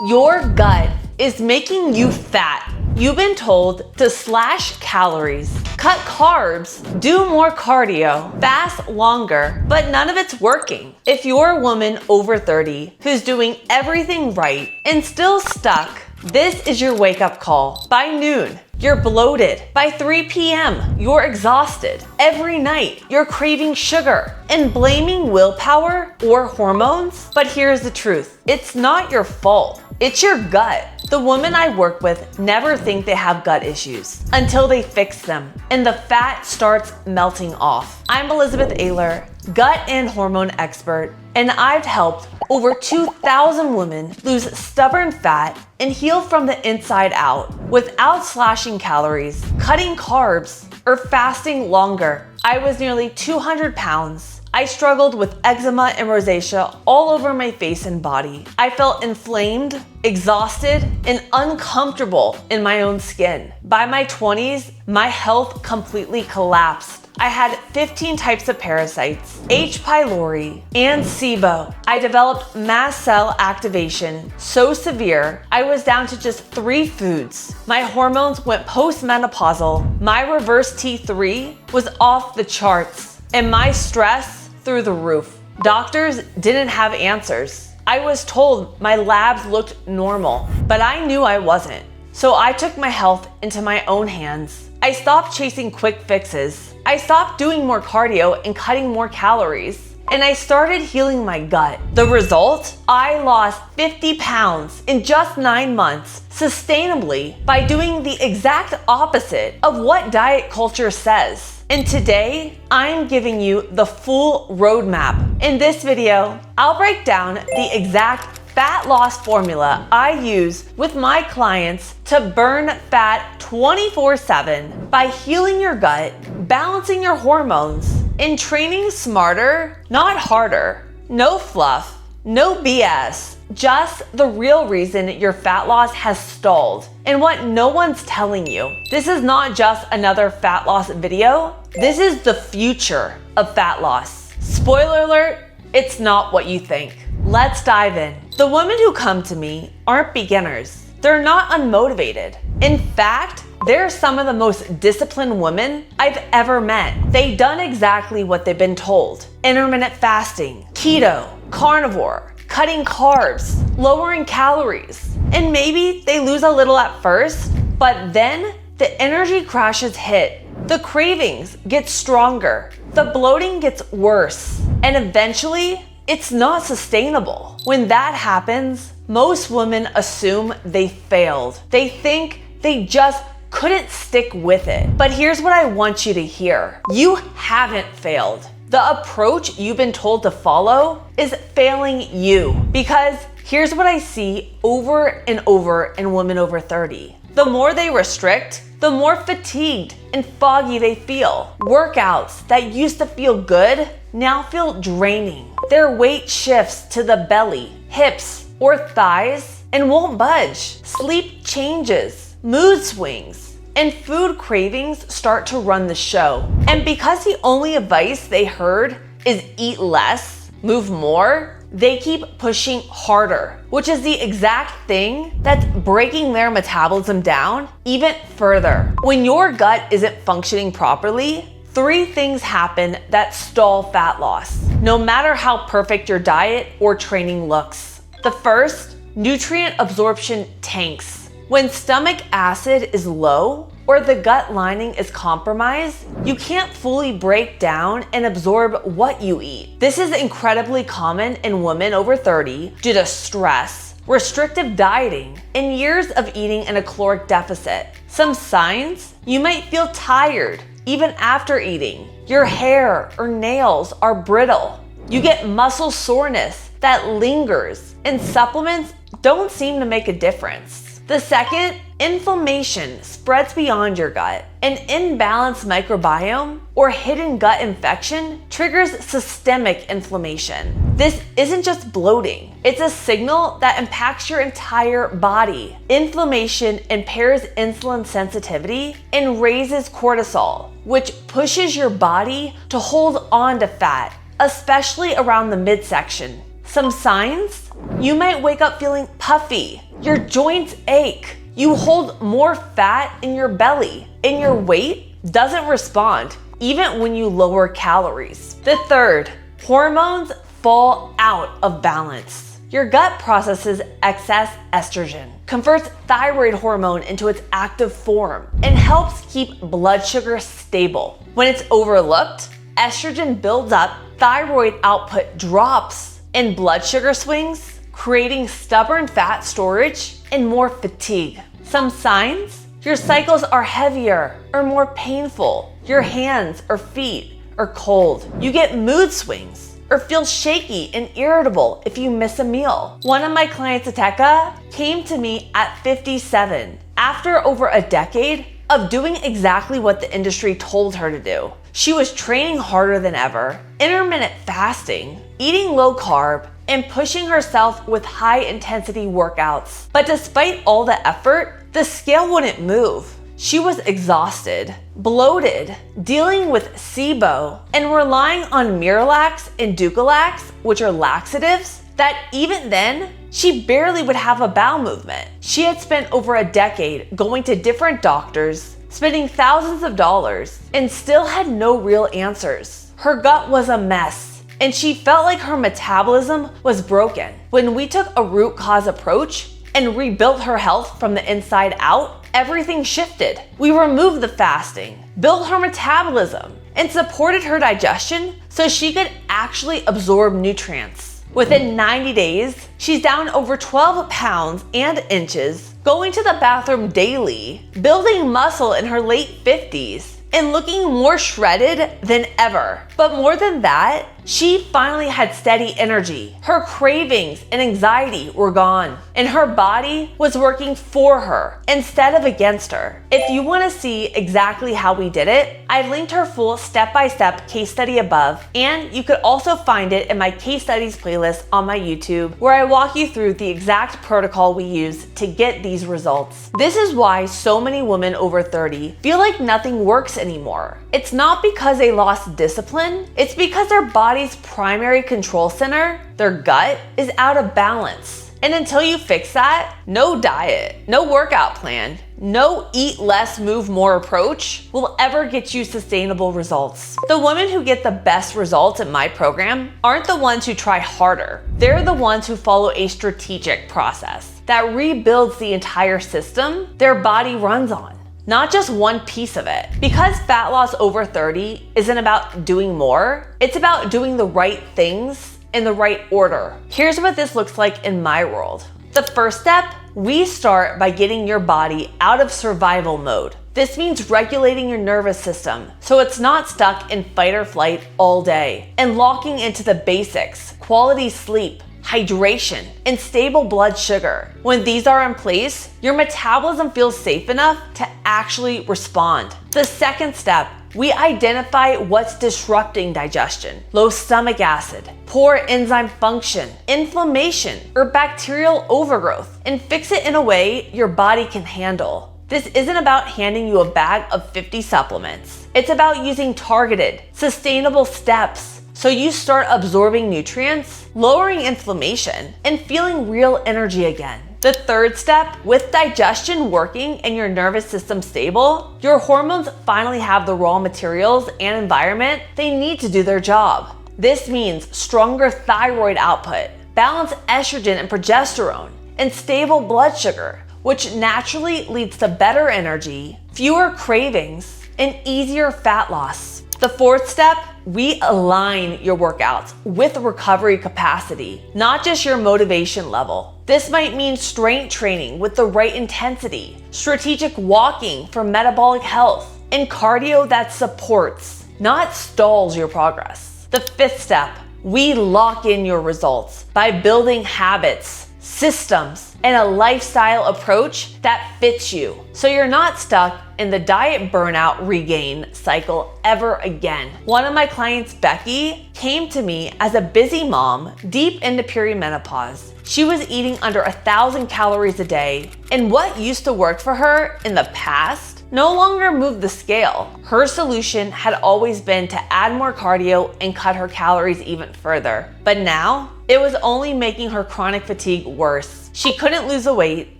Your gut is making you fat. You've been told to slash calories, cut carbs, do more cardio, fast longer, but none of it's working. If you're a woman over 30 who's doing everything right and still stuck, this is your wake-up call. By noon, you're bloated. By 3 p.m., you're exhausted. Every night, you're craving sugar and blaming willpower or hormones. But here's the truth. It's not your fault. It's your gut. The women I work with never think they have gut issues until they fix them and the fat starts melting off. I'm Elizabeth Ayler, gut and hormone expert, and I've helped over 2,000 women lose stubborn fat and heal from the inside out without slashing calories, cutting carbs, or fasting longer. I was nearly 200 pounds. I struggled with eczema and rosacea all over my face and body. I felt inflamed, exhausted, and uncomfortable in my own skin. By my 20s, my health completely collapsed. I had 15 types of parasites, H. pylori, and SIBO. I developed mast cell activation so severe, I was down to just 3 foods. My hormones went postmenopausal, my reverse T3 was off the charts, and my stress through the roof. Doctors didn't have answers. I was told my labs looked normal, but I knew I wasn't. So I took my health into my own hands. I stopped chasing quick fixes. I stopped doing more cardio and cutting more calories. And I started healing my gut. The result? I lost 50 pounds in just 9 months, sustainably, by doing the exact opposite of what diet culture says. And today, I'm giving you the full roadmap. In this video, I'll break down the exact fat loss formula I use with my clients to burn fat 24/7 by healing your gut, balancing your hormones, and training smarter, not harder. No fluff, no BS, just the real reason your fat loss has stalled and what no one's telling you. This is not just another fat loss video. This is the future of fat loss. Spoiler alert, it's not what you think. Let's dive in. The women who come to me aren't beginners. They're not unmotivated. In fact, they're some of the most disciplined women I've ever met. They've done exactly what they've been told. Intermittent fasting, keto, carnivore, cutting carbs, lowering calories. And maybe they lose a little at first, but then the energy crashes hit. The cravings get stronger. The bloating gets worse. And eventually, it's not sustainable. When that happens, most women assume they failed. They think they just couldn't stick with it. But here's what I want you to hear. You haven't failed. The approach you've been told to follow is failing you. Because here's what I see over and over in women over 30. The more they restrict, the more fatigued and foggy they feel. Workouts that used to feel good now feel draining. Their weight shifts to the belly, hips, or thighs and won't budge. Sleep changes, mood swings, and food cravings start to run the show. And because the only advice they heard is eat less, move more, they keep pushing harder, which is the exact thing that's breaking their metabolism down even further. When your gut isn't functioning properly, 3 things happen that stall fat loss, no matter how perfect your diet or training looks. The first, nutrient absorption tanks. When stomach acid is low or the gut lining is compromised, you can't fully break down and absorb what you eat. This is incredibly common in women over 30 due to stress, restrictive dieting, and years of eating in a caloric deficit. Some signs: you might feel tired even after eating. Your hair or nails are brittle. You get muscle soreness that lingers, and supplements don't seem to make a difference. The second, inflammation spreads beyond your gut. An imbalanced microbiome or hidden gut infection triggers systemic inflammation. This isn't just bloating. It's a signal that impacts your entire body. Inflammation impairs insulin sensitivity and raises cortisol, which pushes your body to hold on to fat, especially around the midsection. Some signs: You might wake up feeling puffy. Your joints ache. You hold more fat in your belly, and your weight doesn't respond, even when you lower calories. The third, hormones fall out of balance. Your gut processes excess estrogen, converts thyroid hormone into its active form, and helps keep blood sugar stable. When it's overlooked, estrogen builds up, thyroid output drops, and blood sugar swings, creating stubborn fat storage and more fatigue. Some signs? Your cycles are heavier or more painful. Your hands or feet are cold. You get mood swings or feel shaky and irritable if you miss a meal. One of my clients, Ateka, came to me at 57 after over a decade of doing exactly what the industry told her to do. She was training harder than ever, intermittent fasting, eating low carb, and pushing herself with high intensity workouts. But despite all the effort, the scale wouldn't move. She was exhausted, bloated, dealing with SIBO, and relying on Miralax and Ducalax, which are laxatives, that even then, she barely would have a bowel movement. She had spent over a decade going to different doctors, spending thousands of dollars, and still had no real answers. Her gut was a mess, and she felt like her metabolism was broken. When we took a root cause approach and rebuilt her health from the inside out, everything shifted. We removed the fasting, built her metabolism, and supported her digestion so she could actually absorb nutrients. Within 90 days, she's down over 12 pounds and inches, going to the bathroom daily, building muscle in her late 50s, and looking more shredded than ever. But more than that, she finally had steady energy. Her cravings and anxiety were gone, and her body was working for her instead of against her. If you want to see exactly how we did it, I linked her full step-by-step case study above, and you could also find it in my case studies playlist on my YouTube, where I walk you through the exact protocol we use to get these results. This is why so many women over 30 feel like nothing works anymore. It's not because they lost discipline, it's because their body's primary control center, their gut, is out of balance. And until you fix that, no diet, no workout plan, no eat less, move more approach will ever get you sustainable results. The women who get the best results in my program aren't the ones who try harder. They're the ones who follow a strategic process that rebuilds the entire system their body runs on, not just one piece of it. Because fat loss over 30 isn't about doing more, it's about doing the right things in the right order. Here's what this looks like in my world. The first step, we start by getting your body out of survival mode. This means regulating your nervous system so it's not stuck in fight or flight all day, and locking into the basics: quality sleep, hydration, and stable blood sugar. When these are in place, your metabolism feels safe enough to actually respond. The second step, we identify what's disrupting digestion: low stomach acid, poor enzyme function, inflammation, or bacterial overgrowth, and fix it in a way your body can handle. This isn't about handing you a bag of 50 supplements. It's about using targeted, sustainable steps so you start absorbing nutrients, lowering inflammation, and feeling real energy again. The third step, with digestion working and your nervous system stable, your hormones finally have the raw materials and environment they need to do their job. This means stronger thyroid output, balanced estrogen and progesterone, and stable blood sugar, which naturally leads to better energy, fewer cravings, and easier fat loss. The fourth step, we align your workouts with recovery capacity, not just your motivation level. This might mean strength training with the right intensity, strategic walking for metabolic health, and cardio that supports, not stalls your progress. The fifth step, we lock in your results by building habits, systems, and a lifestyle approach that fits you, so you're not stuck in the diet burnout regain cycle ever again. One of my clients, Becky, came to me as a busy mom deep into perimenopause. She was eating under 1,000 calories a day, and what used to work for her in the past no longer moved the scale. Her solution had always been to add more cardio and cut her calories even further. But now, It was only making her chronic fatigue worse. She couldn't lose the weight,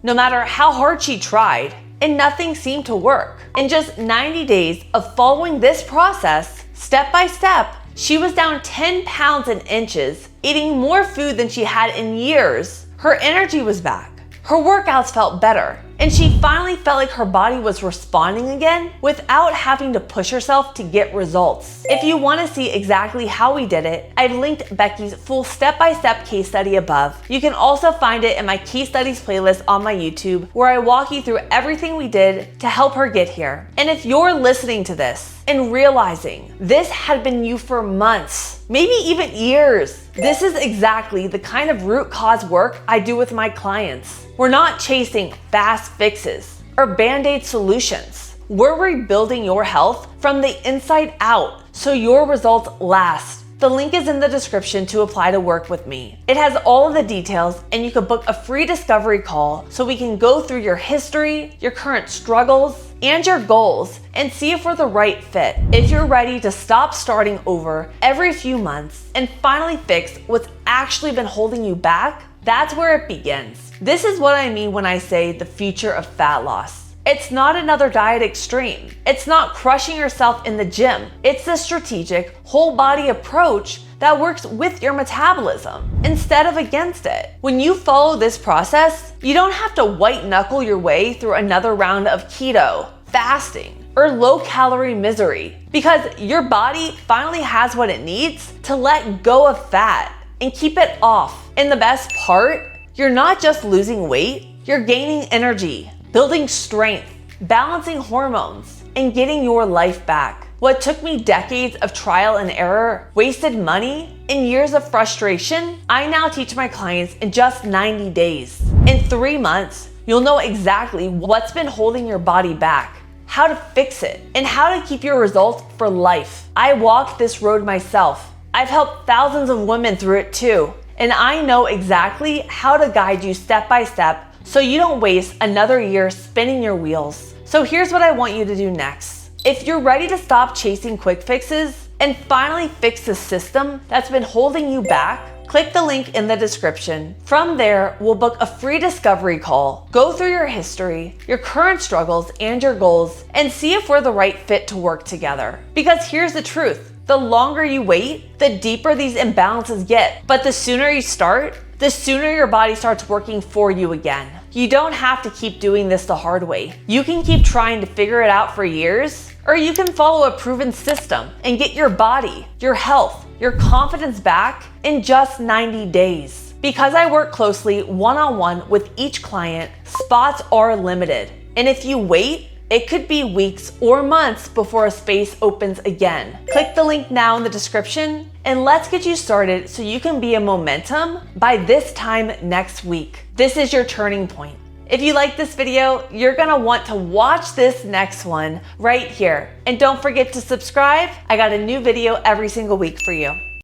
no matter how hard she tried, and nothing seemed to work. In just 90 days of following this process, step by step, she was down 10 pounds and inches, eating more food than she had in years. Her energy was back. Her workouts felt better, and she finally felt like her body was responding again without having to push herself to get results. If you want to see exactly how we did it, I've linked Becky's full step-by-step case study above. You can also find it in my case studies playlist on my YouTube, where I walk you through everything we did to help her get here. And if you're listening to this and realizing this had been you for months, maybe even years, this is exactly the kind of root cause work I do with my clients. We're not chasing fast fixes or band-aid solutions. We're rebuilding your health from the inside out so your results last. The link is in the description to apply to work with me. It has all of the details, and you can book a free discovery call so we can go through your history, your current struggles, and your goals and see if we're the right fit. If you're ready to stop starting over every few months and finally fix what's actually been holding you back, that's where it begins. This is what I mean when I say the future of fat loss. It's not another diet extreme. It's not crushing yourself in the gym. It's a strategic, whole body approach that works with your metabolism instead of against it. When you follow this process, you don't have to white knuckle your way through another round of keto, fasting, or low-calorie misery, because your body finally has what it needs to let go of fat and keep it off. And the best part, you're not just losing weight, you're gaining energy, building strength, balancing hormones, and getting your life back. What took me decades of trial and error, wasted money, and years of frustration, I now teach my clients in just 90 days. In 3 months, you'll know exactly what's been holding your body back, how to fix it, and how to keep your results for life. I walked this road myself. I've helped thousands of women through it too, and I know exactly how to guide you step by step so you don't waste another year spinning your wheels. So here's what I want you to do next. If you're ready to stop chasing quick fixes and finally fix the system that's been holding you back, click the link in the description. From there, we'll book a free discovery call, go through your history, your current struggles, and your goals, and see if we're the right fit to work together. Because here's the truth. The longer you wait, the deeper these imbalances get. But the sooner you start, the sooner your body starts working for you again. You don't have to keep doing this the hard way. You can keep trying to figure it out for years, or you can follow a proven system and get your body, your health, your confidence back in just 90 days. Because I work closely one-on-one with each client, spots are limited. And if you wait, it could be weeks or months before a space opens again. Click the link now in the description and let's get you started so you can be in momentum by this time next week. This is your turning point. If you like this video, you're gonna want to watch this next one right here. And don't forget to subscribe. I got a new video every single week for you.